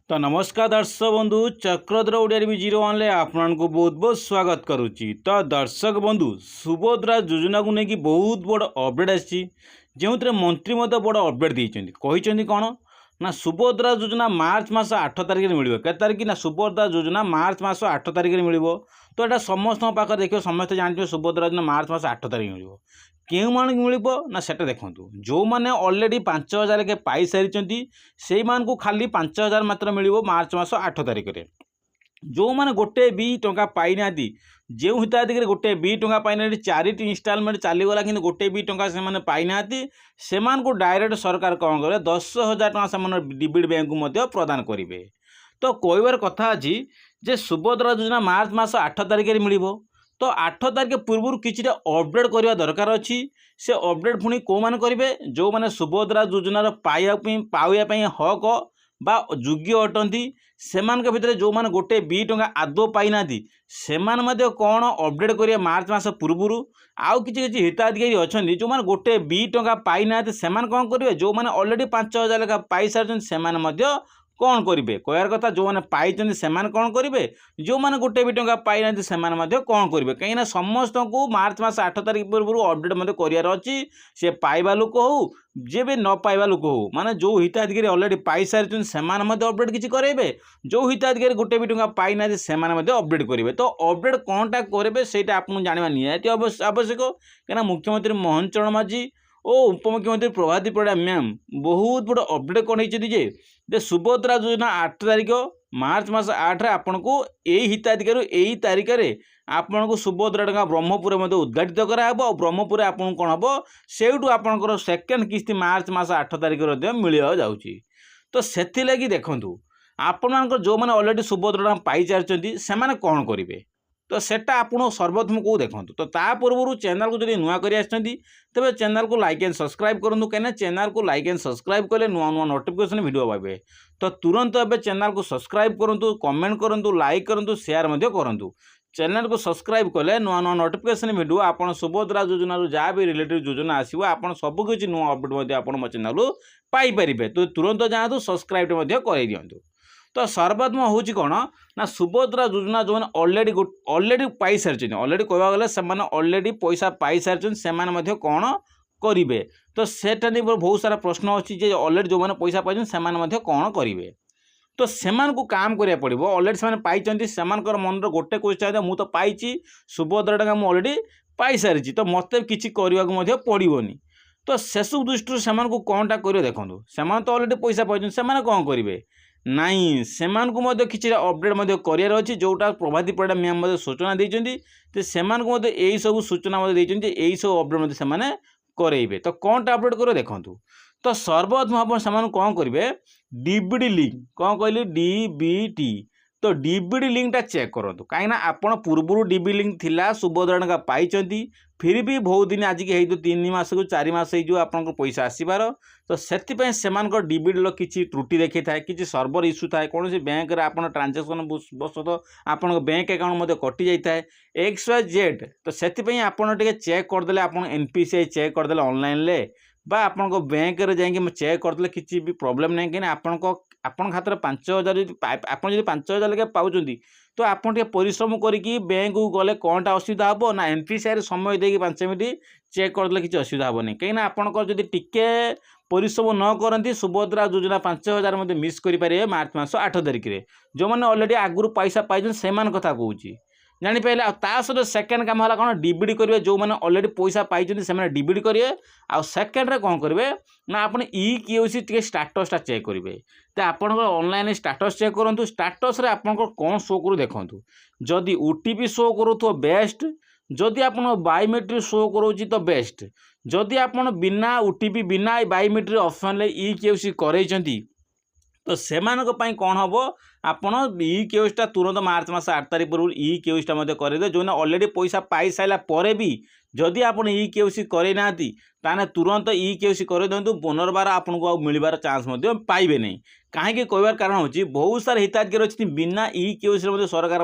तो नमस्कार दर्शक बंधु चक्रधर ओडिया भी 01 आपको बहुत बहुत स्वागत करुच्ची। तो दर्शक बंधु सुभद्रा योजना को लेकिन बहुत बड़ अपडेट आसी जो मंत्री बड़ अपडेट देती कौन ना सुभद्रा योजना मार्च मास 8 तारिख में मिल के तारिख ना सुभद्रा योजना मार्च मास 8 तारिख में मिल तो यहाँ समस्त पाखे देखिए समस्त जानते सुभद्रा योजना मार्च मास 8 तारिख मिल क्यों मान मिल ना से देखूँ जो मैंने अलरेडी 5,000 के पाई सारी से खाली 5,000 मात्र मिल मार्च मास 8 तारिख में जो मैंने गोटे भी टंका पाई ना जो हिताधिकारी गोटे भी टंका पाई ना 4टी इनस्टॉलमेंट चलीगला कि गोटे भी टंका से पाई ना से डायरेक्ट सरकार कौन करे 10,000 टंका से डीबीडी बैंक को प्रदान करेंगे। तो कहबार कथा अच्छी जे सुभद्रा योजना मार्च मास 8 तारिख में मिल तो 8 तारिख पूर्व किसी अपडेट करवा दरकार अच्छी से अपडेट पुणी कौ मैंने करेंगे जो मैंने सुभद्रा योजनार पाइबापी हक बा योग्य अटंती से भितर जो मैंने गोटे भी टंका आदौ पाई ना से कौन अपडेट करेंगे मार्च मास पूर्व आउ कि हिताधिकारी अच्छा जो मैंने गोटे भी टंका पाई ना से कौन करेंगे जो मैंने अलरेडी 5,000 लेखा पाई सारी से कौन करेंगे कहर कथा जो मैंने पाई से कौन करेंगे जो मैंने गोटे भी टंका पाई ना से कौन करेंगे कहीं समस्त को मार्च मास 8 तारिख पूर्व अपडेट करार अच्छी से पाइबा लोक हो जे भी न पाइबा लोक हो माने जो हिताधिकारी अलरेडी पाई सारी से अपडेट किसी करेंगे जो हिताधिकारी गोटे भी टंका पाई ना से अपडेट करेंगे। तो अपडेट कौनटा करेंगे से आपको जानवा निहाती आवश्यक कहीं मुख्यमंत्री मोहन चरण माझी और उपमुख्यमंत्री प्रभाती परिड़ा मैम बहुत बड़ अपडेट कौन जे सुभद्रा योजना 8 तारिख मार्च मास 8 आपन को यही हिताधिकारी यही तारिख में आपन को सुभद्रा टंका ब्रह्मपुर उद्घाटित कराब और ब्रह्मपुर आपन कौन हम से आपंकर सेकेंड किस्ती मार्च मास 8 तारिख मिल जाऊँगी। तो से देखूँ आपण जो मैंने अलरेडी सुभद्रा टंका पाई सारी से कौन करेंगे तो सेटा आपको सर्वप्रथम को देखूँ। तो ता पूर्व चैनल को जब नुआ कर तेज चैनल को लाइक एंड सब्सक्राइब करूँ कहीं चैनल को लाइक एंड सब्सक्राइब कले नुआ नुआ नोटिफिकेशन वीडियो पाइबे। तो तुरंत एवं चैनल को सब्सक्राइब करूँ कमेंट करूँ लाइक करूँ शेयर करूँ चैनल को सब्सक्राइब कले नुआ नुआ नोटिफिकेशन वीडियो आपन सुभद्रा योजना जहाँ भी रिलेटेड योजना आसो आप सबकि नुआ अपडेट आप चैनल पाइपर। तो तुरंत जातु सब्सक्राइब कर दिंतु। तो सर्वप्रथम हूँ कौन ना सुभद्रा योजना जो मैंने अलरेडी पाई सारी अलरेडी कहवा गले से अलरेडी पैसा पाई सारी से कौन करेंगे। तो सेटा नहीं बहुत सारा प्रश्न अच्छी अलरेडी जो मैंने पैसा पाई से कौन करेंगे। तो से काम करा पड़ो अलरेडी से पाई से मन गोटे क्वेश्चन मुझे तो पाई सुभद्रा टंका मुझे अलरेडी पाई सारी तो मत किसी करने पड़ोनी। तो से सब दृष्टि से कौनटा कर देखो से तो अलरेडी पैसा पाई से कौन करेंगे नाई से किसी अपडेट करार अच्छी जोटा प्रभाती परिड़ा मैम सूचना देते से यही सब सूचना देते यही सब अपडेट से करेंगे। तो कौनटा अपडेट कर देखूँ। तो सर्वप्रथम आप कौन करेंगे डीबीडी लिंक कौन कहली डीबीटी तो डीबीडी लिंकटा चेक करूँ कहीं आपड़ पूर्व डीबी लिंक थिला सुभद्रा टंका पाई फिर भी बहुत दिन आज की 3 मास को 4 मास आप पैसा आसबार। तो से डीबीडी किसी त्रुटि देखी था कि सर्वर इश्यू था कौन सी बैंक आप ट्रांजेक्शन वशतः आप बैंक अकाउंट कटि जाता है XYZ। तो से आपड़ चेक करदे आप NPCI चेक करदे ऑनलाइन बा आपण बैंक रे जाइए चेक करदे किसी भी प्रॉब्लम नहीं कहीं आपण खातर 5,000 आपड़ जो 5,000 लेके पाँच तो आपड़ परिश्रम करके बैंक को गले कौनटा असुविधा हे ना NPCI समय देगी 5 मिनट चेक करदे किसी असुविधा हेनी कहीं आपंकर जब टिके परिश्रम न करती सुभद्रा योजना 5,000 मिस करेंगे मार्च मास 8 तारिख में जो मैंने अलरेडी आगुरी पैसा पाई से कथा कहूँ जापारे। सहित सेकेंड काम है कौन डीबीडी करेंगे जो मैंने अलरेडी पैसा पाई से डीबीडी करेंगे आ सेकेंड कौन करेंगे ना आप EKYC टे स्टाटसटा चेक करेंगे। तो आपंकर ऑनलाइन स्टाटस चेक करूँ स्टाटस आपंकर कौन शो करूँ देखूँ जदि OTP शो करो बेस्ट जदि आप बायोमेट्रिक शो करोची तो बेस्ट जदि आप बिना OTP बिना बायोमेट्रिक ऑप्शन EKYC करते तो से कौन हम आपड़ EKYC तुरंत मार्च मास 8 तारिख पूर्व EKYC करेंगे जो अलरेडी पैसा पाई सारा भी जदि आप इ केसी करना ताने तुरंत इ केसी कर दिंतु पुनर्बार आपको आ मिलबार चांस पाइबे नहीं। कहीं कहबार कारण होची बहुत सारा हिताधिकारी अच्छी बिना इ केसी सरकार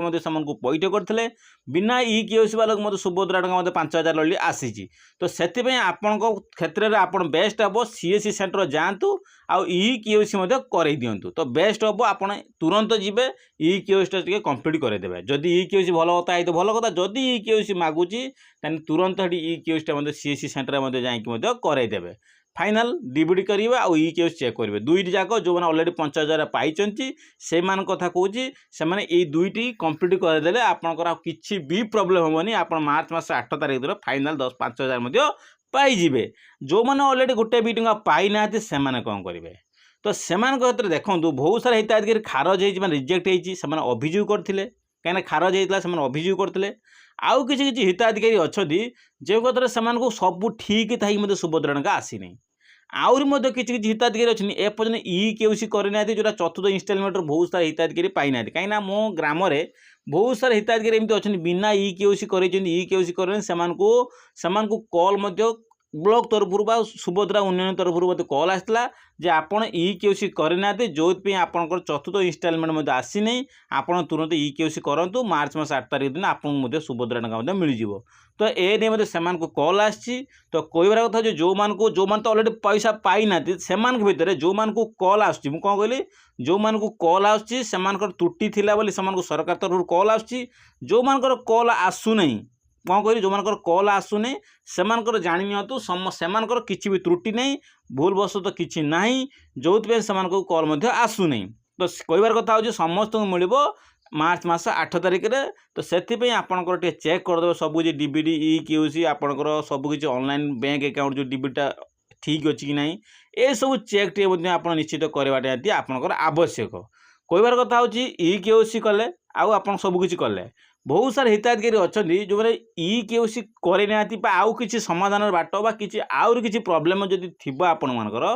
पैठ करते बिना इ केसी वाला मतलब सुभद्रा टंका 5,000 लड़ी आसी। तो से आपण क्षेत्र में आप बेस्ट हम सीएससी सेंटर जातु आउ इ केसी कर दिंतु। तो बेस्ट हम आप तुरंत जीवे इ केसी कंप्लीट करदेवे। जदि इ केसी भल कथा तो भल कथा, जदि इ केसी मागुची तुरंत इ केसी सीएससी सेंटर जाकि करदेवे। फाइनाल डीबीडी करेंगे आउ इ केसी चेक करेंगे दुईटी जाक जो मैंने अलरेडी 5,000 पाई से कथा कहूँ से ये दुईटी कंप्लीट करदे आपंकर किसी भी प्रोब्लेम हेनी। आप मार्च मास 8 तारीख दिन फाइनाल 5,000 पाइबे। जो मैंने अलरेडी गोटे भी टंका पाई ना से कौन करेंगे तो से क्षेत्र में देखो बहुत सारा हिताधिकारी खारज हो रिजेक्ट होती अभियोग करते कहीं खारज होता से अभियोग करते। आउ किसी हिताधिकारी अच्छा जो कथा से सब ठीक थी सुभद्रा टंका आसी नहीं। आहरी किसी हिताधिकारी अच्छे एपर्तन इ केसी करना जो चतुर्थ इनस्टलमेंट बहुत सारा हिताधिकारी पाई ना कहीं मो ग्राम में बहुत सारा हिताधिकारी एमती अच्छा बिना इ केसी कर इ केसी कर कल ब्लॉक तरफ सुभद्रा उन्नयन तरफ मत कल आसाला जे आपड़ इ केसी करना जो आपंकर चतुर्थ इनस्टलमेंट आसी नहीं। आप तुरंत इ केसी करूँ मार्च मास 8 तारीख दिन आपको सुभद्रा टंका मिल जाव। तो ए नहीं से कल आसी। तो कहबार कथा जो जो तो अलरेडी पैसा पाई ना से भितर जो कल आसुँ कौन कहली जो कल आसुँ त्रुटि थिला बोली सरकार तरफ कल आसुँ जो कल आसुना कौन कहली जो कल आसुनी से जाणिनियंतु से किसी भी त्रुटि नहीं भूलवश तो किसी ना जो कल आसुनी। तो कहबार कथा हो समस्त को मिल मार्च मास 8 तारीख में। तो से आपंकर टे चेक करदे सब डीबीडी इ केसी आपंकर सबकि ऑनलाइन बैंक अकाउंट जो डीबीटा ठीक अच्छी कि ना ये सब चेक टे आप निश्चित करवाटा आपंकर आवश्यक। कहबार कथा हो इ केसी कले आप सबकि कले बहुत सारे हिताधिकारी अच्छा जो मैंने इ केसी करना आउ किसी समाधान बाट कि आउर किसी प्रोब्लेम जदि थी आपण मानकर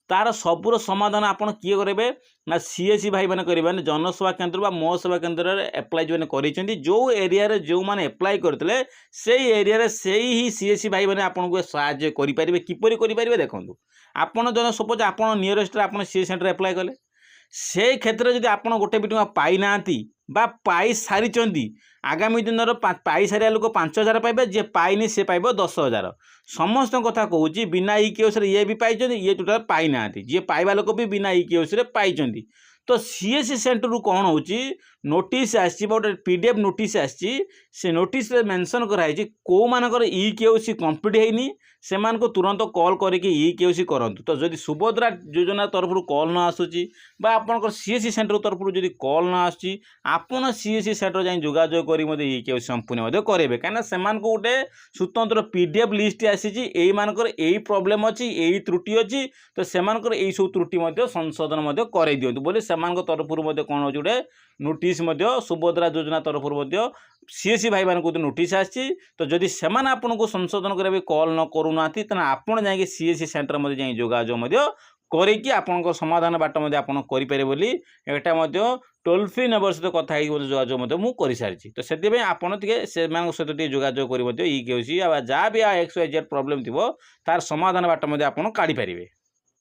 तार सबूर समाधान आपड़ किए करेंगे ना सीएससी भाई मैंने करेंगे जनसेवा केन्द्र मो सेवा केन्द्र एप्लाय जो मैंने जो एरिया जो मैंने एप्लाय करते से एरिया से ही सीएससी भाई मैंने आपको साहाय्य करेंगे किपरि करेंगे। देखो आपड़ जन सपोज आप नियरेस्ट आप सीएससी सेंटर एप्लाय कले से क्षेत्र में जब आप गोटे भी टंका पाई ना पाई सारी आगामी दिन पाई सारा लोक 5,000 पाइबे जे पाइनी से पाइब 10,000 समस्त कथा कहूँ बिना इ केसी ये भी पाई ये टोटाल पाई ना जी पाइबा लोक भी बिना इ केसी पाई। तो सीएससी सेंटर रू कौन हो नोटिस आसी गोटे पीडीएफ नोटिस आसी से नोटिस मेंशन कराई कौ मानकर इ केसी कंप्लीट होनी से तुरंत कॉल करके इ केसी करंतु। तो जदि सुभद्रा योजना तरफ कॉल न आसूची बा आपनकर सीएससी सेंटर तरफ जदि कॉल न आसूची आपन सीएससी सेंटर जाई जोगाजोग करी इ केसी संपूर्ण करेंगे कहीं से गोटे स्वतंत्र पीडीएफ लिस्ट आसी एई मानकर एई प्रॉब्लम अच्छी एई त्रुटि अच्छी। तो से सब त्रुटि संशोधन कर दिंतु बोली से तरफ कौन गोटे नोटिस सुभद्रा योजना तरफ सीएससी भाई मान नोटिस आसी। तो जदि से आपको संशोधन करेंगे कॉल न करूना आपड़ जाकि सीएससी सेंटर मध्य जाई जोगाजोग करके आपण समाधान बाट आप करें बोली यहाँ टोल फ्री नंबर सहित कथा जोगाजोग मुझे सारी। तो से आपड़ से सहित जोगाजोग कर इ केसी जहाँ भी XYZ प्रॉब्लम थी तार समाधान बाट आप काढ़ी पारे।